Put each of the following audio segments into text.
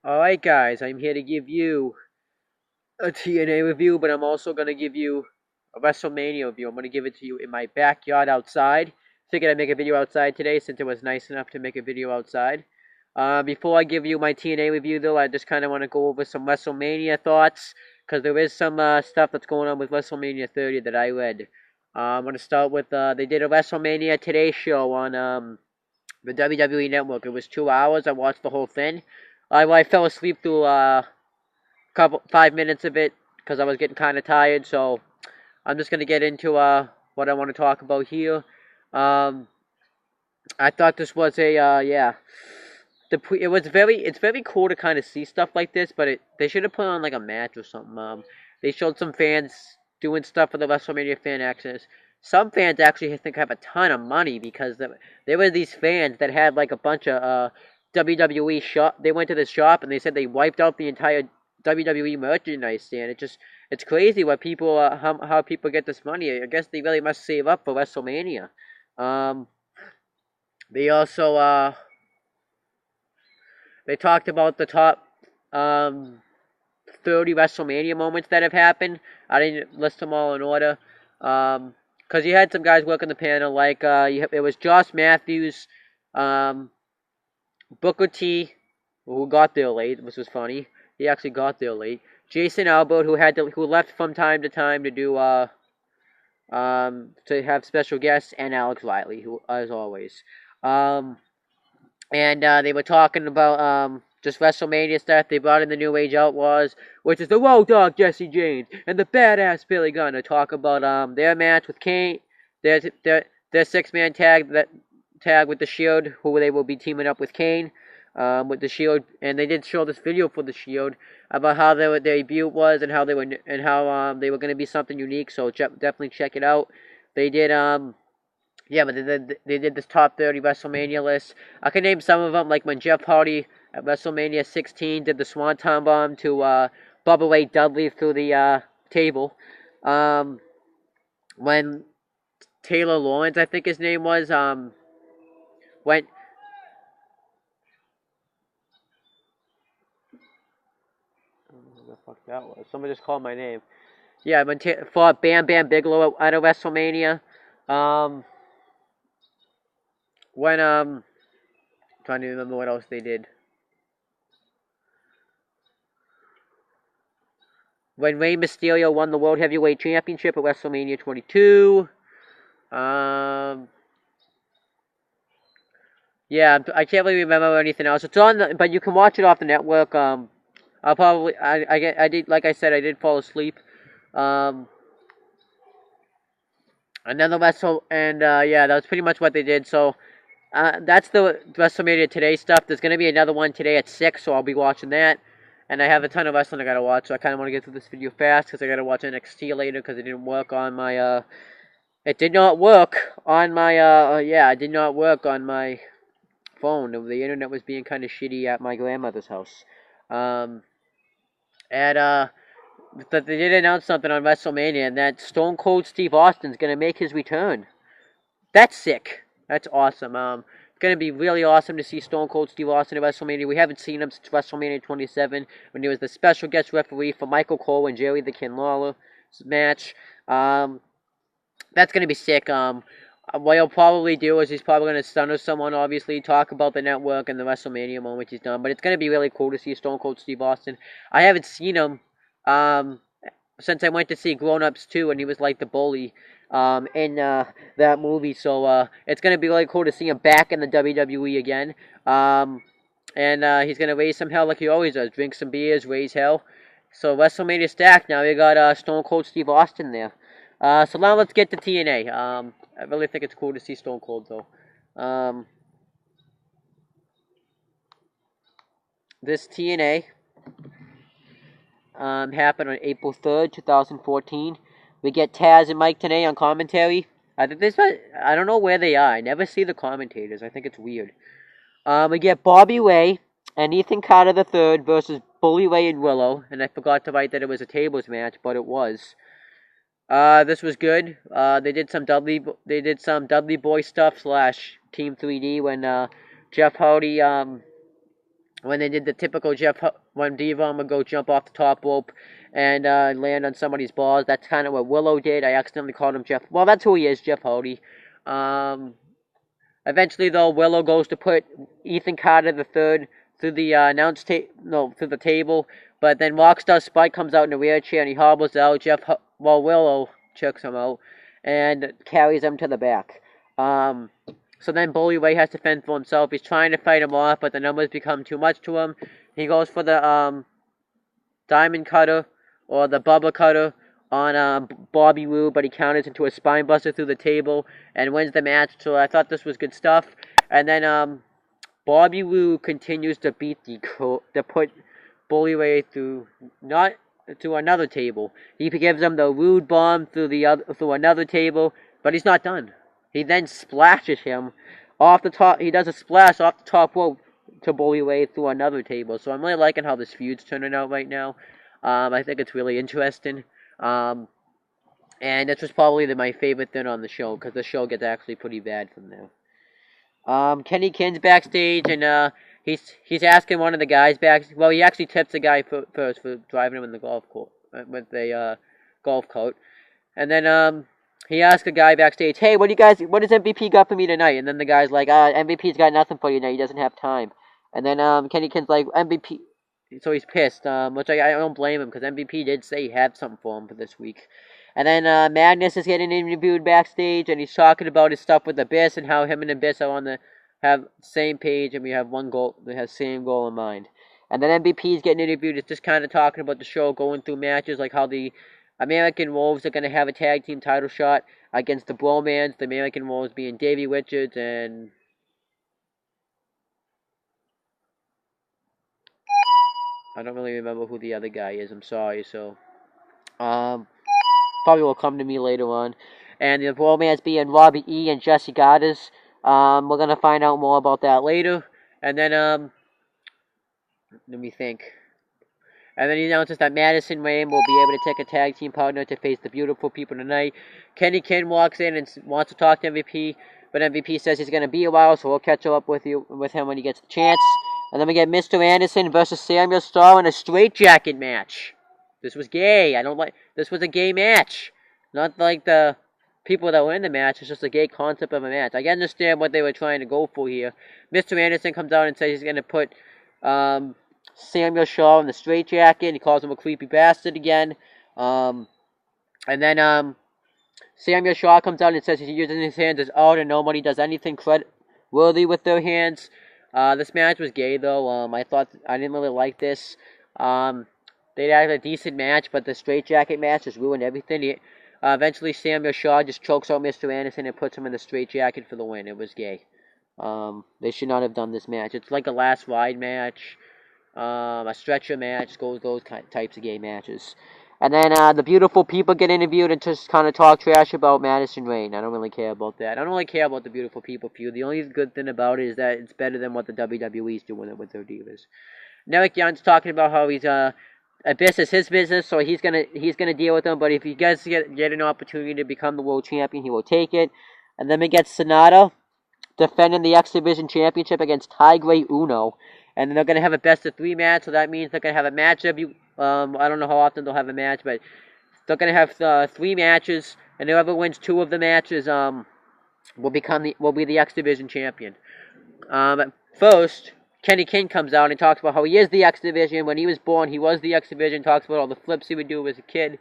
Alright guys, I'm here to give you a TNA review, but I'm also going to give you a Wrestlemania review. I'm going to give it to you in my backyard outside. Figured I'd make a video outside today since it was nice enough to make a video outside. Before I give you my TNA review though, I just kind of want to go over some WrestleMania thoughts, because there is some stuff that's going on with WrestleMania 30 that I read. I'm going to start with, they did a WrestleMania Today show on the WWE Network. It was 2 hours. I watched the whole thing. I fell asleep through 5 minutes of it because I was getting kind of tired. So I'm just gonna get into what I want to talk about here. Um, I thought this was a yeah. It's very cool to kind of see stuff like this, but they should have put on like a match or something. They showed some fans doing stuff for the WrestleMania fan access. Some fans actually I think have a ton of money because there were these fans that had like a bunch of WWE shop. They went to this shop and they said they wiped out the entire WWE merchandise stand. It's crazy what people how people get this money. I guess they really must save up for WrestleMania. Um, they also they talked about the top 30 WrestleMania moments that have happened. I didn't list them all in order. Because you had some guys working the panel, like it was Josh Matthews, Booker T, who got there late, which was funny. He actually got there late. Jason Albert, who left from time to time to do to have special guests, and Alex Riley, who as always. Um, and they were talking about just WrestleMania stuff. They brought in the New Age Outlaws, which is the Road Dogg Jesse James and the Badass Billy Gunn, to talk about their match with Kane, their 6-man tag with the Shield, who they will be teaming up with Kane. With the Shield, and they did show this video for the Shield about how their debut was and how they were going to be something unique. So definitely check it out. They did yeah, but they did this top 30 WrestleMania list. I can name some of them, like when Jeff Hardy at WrestleMania 16 did the Swanton Bomb to Bubba Ray Dudley through the table. When Taylor Lawrence, I think his name was, went. What the fuck that was? Somebody just called my name. Yeah, when fought Bam Bam Bigelow at a WrestleMania. When trying to remember what else they did. When Rey Mysterio won the World Heavyweight Championship at WrestleMania 22. Yeah, I can't really remember anything else. It's on, but you can watch it off the network. I'll probably, I did, like I said, I did fall asleep. Another wrestle, and yeah, that was pretty much what they did. So that's the WrestleMania Today stuff. There's gonna be another one today at 6, so I'll be watching that. And I have a ton of wrestling I gotta watch, so I kind of want to get through this video fast because I gotta watch NXT later because it didn't work on my it did not work on my yeah, it did not work on my phone. The internet was being kind of shitty at my grandmother's house. But they did announce something on WrestleMania, and that Stone Cold Steve Austin's gonna make his return. That's sick. That's awesome. It's gonna be really awesome to see Stone Cold Steve Austin at WrestleMania. We haven't seen him since WrestleMania 27, when he was the special guest referee for Michael Cole and Jerry the King Lawler match. That's gonna be sick. What he'll probably do is he's probably gonna stun someone, obviously, talk about the network and the WrestleMania moment he's done. But it's gonna be really cool to see Stone Cold Steve Austin. I haven't seen him since I went to see Grown Ups 2, and he was like the bully in that movie. So it's gonna be really cool to see him back in the WWE again. And he's gonna raise some hell like he always does. Drink some beers, raise hell. So WrestleMania stacked. Now we got Stone Cold Steve Austin there. So now let's get to TNA. I really think it's cool to see Stone Cold though. This TNA happened on April 3rd, 2014. We get Taz and Mike Tenay on commentary. I don't know where they are. I never see the commentators. I think it's weird. We get Bobby Ray and Ethan Carter III versus Bully Ray and Willow. And I forgot to write that it was a tables match, but it was. This was good. They did some Dudley Boy stuff / Team 3D when Jeff Hardy when they did the typical when D-Von would go jump off the top rope and land on somebody's balls. That's kind of what Willow did. I accidentally called him Jeff. Well, that's who he is, Jeff Hardy. Eventually, though, Willow goes to put Ethan Carter III through the through the table. But then Rockstar Spike comes out in a wheelchair and he hobbles out. Willow checks him out and carries him to the back. So then Bully Ray has to fend for himself. He's trying to fight him off, but the numbers become too much to him. He goes for the Diamond Cutter or the Bubba Cutter on Bobby Roode, but he counters into a spine buster through the table and wins the match. So I thought this was good stuff. And then Bobby Roode continues to put Bully Ray through another table. He gives him the Roode bomb through another table, but he's not done. He then splashes him off the top. He does a splash off the top rope to Bully Ray through another table. So I'm really liking how this feud's turning out right now. I think it's really interesting. And this was probably my favorite thing on the show, because the show gets actually pretty bad from there. Kenny Kinn's backstage, and he's asking one of the guys back. Well, he actually tips the guy first for driving him in the golf court with the golf cart, and then he asks a guy backstage, "Hey, what does MVP got for me tonight?" And then the guy's like, "MVP's got nothing for you tonight. He doesn't have time." And then Kenny Kinn's like, "MVP." So he's pissed, which I don't blame him, because MVP did say he had something for him for this week. And then Magnus is getting interviewed backstage, and he's talking about his stuff with Abyss and how him and Abyss are on the same page, and we have one goal. We have same goal in mind. And then MVP is getting interviewed. It's just kind of talking about the show, going through matches, like how the American Wolves are going to have a tag team title shot against the Bromans. The American Wolves being Davey Richards and I don't really remember who the other guy is. I'm sorry. So, probably will come to me later on. And the Bromans being Robbie E. and Jesse Goddard. We're gonna find out more about that later. And then let me think. And then he announces that Madison Rayne will be able to take a tag team partner to face the Beautiful People tonight. Kenny Kinn walks in and wants to talk to MVP, but MVP says he's going to be a while, so we'll catch up with him when he gets the chance. And then we get Mr. Anderson versus Samuel Starr in a straitjacket match. This was gay. This was a gay match. Not like the people that were in the match. It's just a gay concept of a match. I can understand what they were trying to go for here. Mr. Anderson comes out and says he's going to put Samuel Shaw in the straitjacket. He calls him a creepy bastard again. And then Samuel Shaw comes out and says he's using his hands as out, and nobody does anything worthy with their hands. This match was gay, though. I didn't really like this. They had a decent match, but the straitjacket match just ruined everything. Eventually, Samuel Shaw just chokes out Mr. Anderson and puts him in the straitjacket for the win. It was gay. They should not have done this match. It's like a last ride match, a stretcher match, those types of gay matches. And then the Beautiful People get interviewed and just kind of talk trash about Madison Rayne. I don't really care about that. I don't really care about the Beautiful People feud. The only good thing about it is that it's better than what the WWE's doing with their divas. Eric Young's talking about how he's Abyss is his business, so he's gonna deal with them. But if he does get an opportunity to become the world champion, he will take it. And then we get Sonata defending the X Division Championship against Tigre Uno. And then they're going to have a best-of-3 match, so that means they're going to have a match I don't know how often they'll have a match, but they're going to have 3 matches, and whoever wins 2 of the matches will be the X Division champion. First, Kenny King comes out and talks about how he is the X Division. When he was born, he was the X Division. Talks about all the flips he would do as a kid,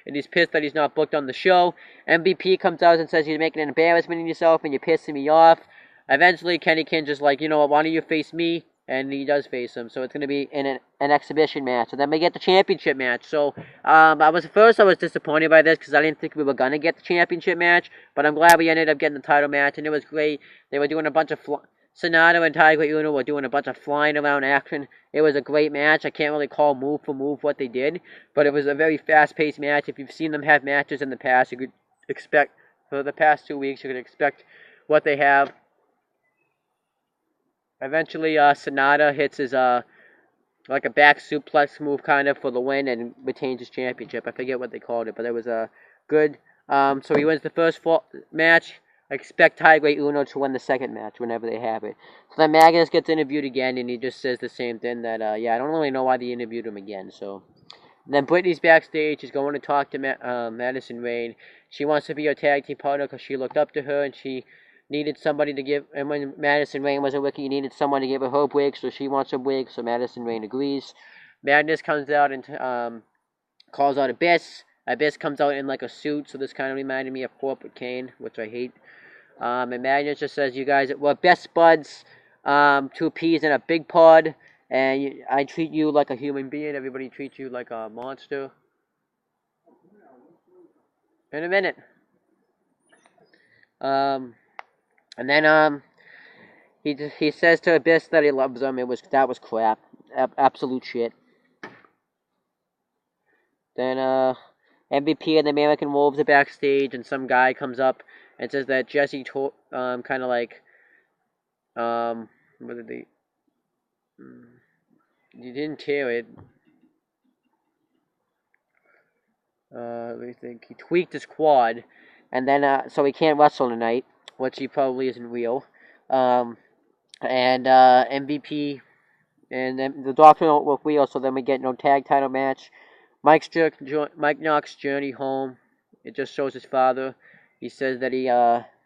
and he's pissed that he's not booked on the show. MVP comes out and says you're making an embarrassment of yourself and you're pissing me off. Eventually, Kenny King just like, you know what, why don't you face me? And he does face him, so it's going to be in an exhibition match. And then we get the championship match. So I was disappointed by this because I didn't think we were going to get the championship match. But I'm glad we ended up getting the title match, and it was great. They were doing a bunch of Sonata and Tiger Uno were doing a bunch of flying around action. It was a great match. I can't really call move for move what they did, but it was a very fast-paced match. If you've seen them have matches in the past, you could expect for the past 2 weeks, you could expect what they have. Eventually, Sonata hits his, like a back suplex move kind of for the win and retains his championship. I forget what they called it, but it was good. So he wins the first match. expect Tiger Uno to win the second match whenever they have it. So then Magnus gets interviewed again, and he just says the same thing that, yeah, I don't really know why they interviewed him again. So then Brittany's backstage. She's going to talk to Madison Rayne. She wants to be her tag team partner because she looked up to her, and she needed somebody to give. And when Madison Rayne was a rookie, you needed someone to give her wig, so she wants a wig. So Madison Rayne agrees. Magnus comes out and calls out Abyss. Abyss comes out in like a suit, so this kind of reminded me of Corporate Kane, which I hate. And Magnus just says, you guys were best buds, 2 peas in a big pod, and I treat you like a human being. Everybody treats you like a monster. In a minute. And then he says to Abyss that he loves him. That was crap, absolute shit. Then MVP and the American Wolves are backstage, and some guy comes up and says that Jesse kind of like what did they? You didn't tear it. Let me think. He tweaked his quad, and then so he can't wrestle tonight, which he probably isn't real. And MVP and then the Doctor don't look real, so then we get no tag title match. Mike Knox's journey home. It just shows his father. He says that he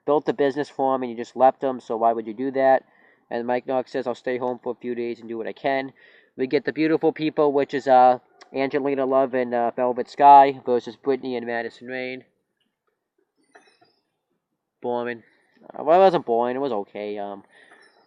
built the business for him and he just left him, so why would you do that? And Mike Knox says, I'll stay home for a few days and do what I can. We get the beautiful people, which is Angelina Love and Velvet Sky versus Brittany and Madison Rayne. Boring. Well, it wasn't boring. It was okay.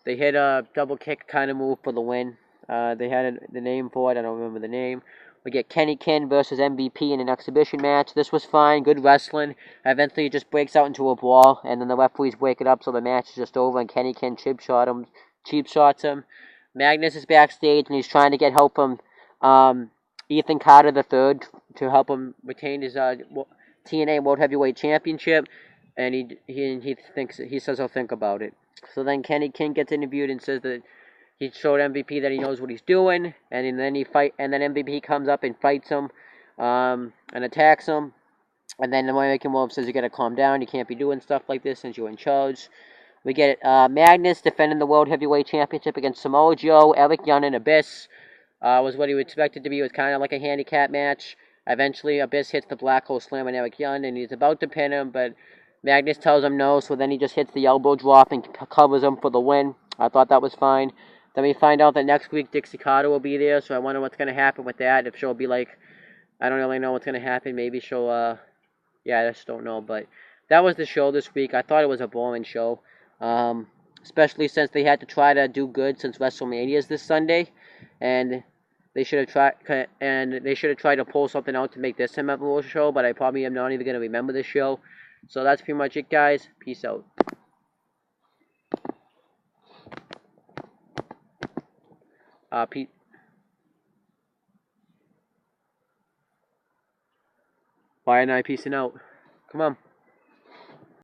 They hit a double kick kind of move for the win. They had the name for it. I don't remember the name. We get Kenny Ken versus MVP in an exhibition match. This was fine. Good wrestling. Eventually, it just breaks out into a brawl, and then the referees break it up, so the match is just over, and Kenny Ken cheap shots him. Magnus is backstage, and he's trying to get help from Ethan Carter III to help him retain his TNA World Heavyweight Championship, and he says he'll think about it. So then Kenny Ken gets interviewed and says that he showed MVP that he knows what he's doing, and then MVP comes up and fights him, and attacks him, and then the American Wolf says you gotta calm down, you can't be doing stuff like this since you're in charge. We get Magnus defending the World Heavyweight Championship against Samoa Joe, Eric Young, and Abyss. Was what he would expect it to be. It was kind of like a handicap match. Eventually, Abyss hits the Black Hole Slam on Eric Young, and he's about to pin him, but Magnus tells him no, so then he just hits the elbow drop and covers him for the win. I thought that was fine. Then we find out that next week Dixie Carter will be there, so I wonder what's going to happen with that. If she'll be like, I don't really know what's going to happen. Maybe she'll, yeah, I just don't know. But that was the show this week. I thought it was a boring show, especially since they had to try to do good since WrestleMania is this Sunday, and they should have tried to pull something out to make this a memorable show. But I probably am not even going to remember this show. So that's pretty much it, guys. Peace out. Pete. Why am I peacing out? Come on.